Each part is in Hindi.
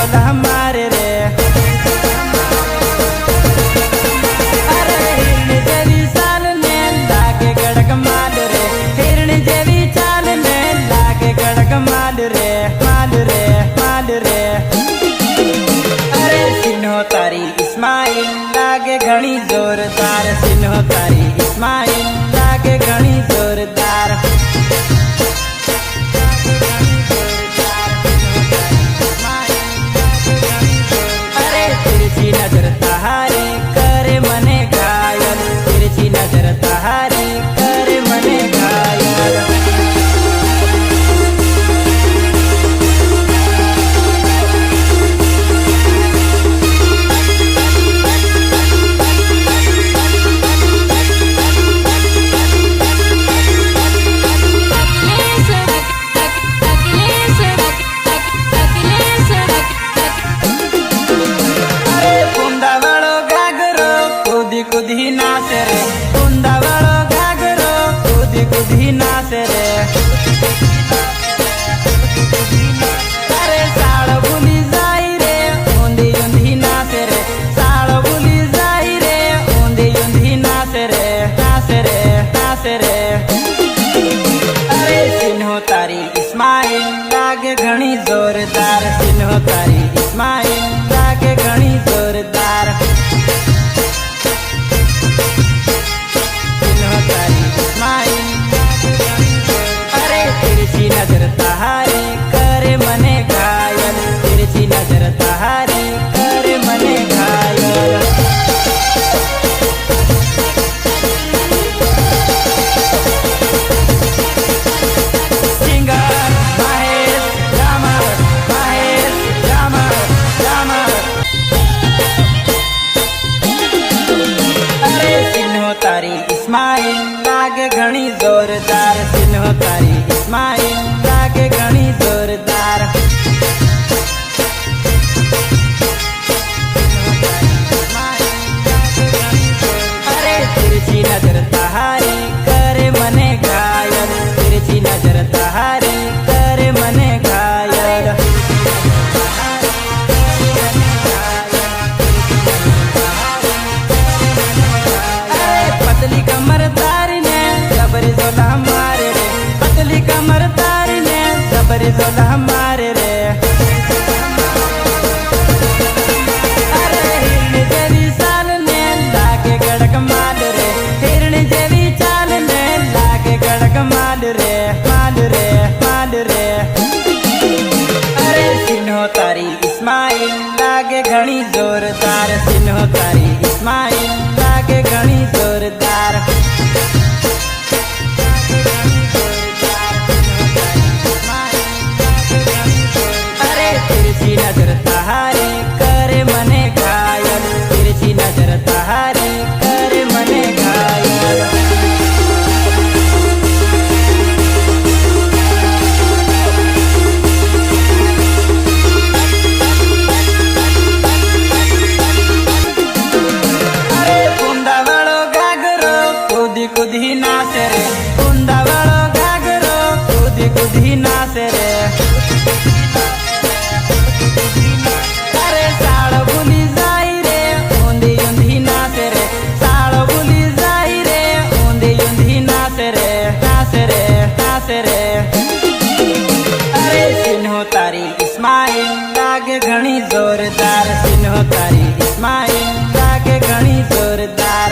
जोला हमारे रे। अरे हिरण जेवी चाल ने लागे गड़क माल रे, हिरण जेवी चाल ने लागे गड़क माल रे, माल रे, माल रे। अरे सिन्हो तारी इस्माइल लागे घणी जोरदार, सिन्हो तारी इस्माइल लागे घणी जोरदार। अरे तिरछी नजर तहारी करे मने घायल, तिरछी नजर तहारी करे मने घायल। कुदी नाचे रे, कुंदा वालो घाघरो कुदी कुदी नाचे रे। अरे साड़ बुली जाई रे, ऊंधी ऊंधी नाचे रे, साड़ बुली जाई रे, ऊंधी ऊंधी नाचे रे, नाचे रे, नाचे रे। अरे सिन्हो तारी इस्माइल लागे घणी जोरदार, सिन्हो तारी इस्माइल लागे घणी जोरदार। अरे तिरछी नजर तहारी करे मने घायल, तिरछी नजर तहारी करे मने घायल। सिंगर महेश रामर, महेश रामर, रामर। अरे सिन्हो तारी इस्माइल लागे घणी जोरदार, सिन्हो तारी इस्माइल लागे घणी जोरदार। अरे तिरछी नजर तहारी करे मने घायल, तिरछी नजर तहारी करे मने घायल। पतली कमर तारी ने जबरी जोला हमारे रे, पतली कमर तारी ने जबरी जोला हमारे रे। अरे हिरण जेवी चाल ने लागे गड़क माल रे, हिरण जेवी चाल ने लागे गड़क माल रे, माल रे, माल रे। अरे सिन्हो तारी इस्माइल लागे घणी जोरदार, सिन्हो तारी इस्माइल लागे घणी जोरदार। अरे तिरछी नजर तहारी करे मने घायल, तिरछी नजर तहारी करे मने घायल। अरे कुंदा वालो घाघरो कुदी कुदी नाचे रे, कुंदा वालो घाघरो कुदी कुदी नाचे रे। अरे साड़ बुली जाई रे, ऊंधी ऊंधी नाचे रे, साड़ बुली जाई रे, ऊंधी ऊंधी नाचे रे, नाचे रे, नाचे रे। अरे सिन्हो तारी इस्माइल लागे घणी जोरदार, सिन्हो तारी इस्माइल लागे घणी जोरदार।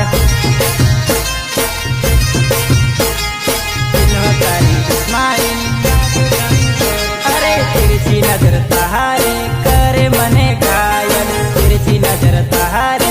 सिन्हो तारी इस्माइल। अरे तिरछी नजर तहारी करे मने घायल, तिरछी नजर तहारी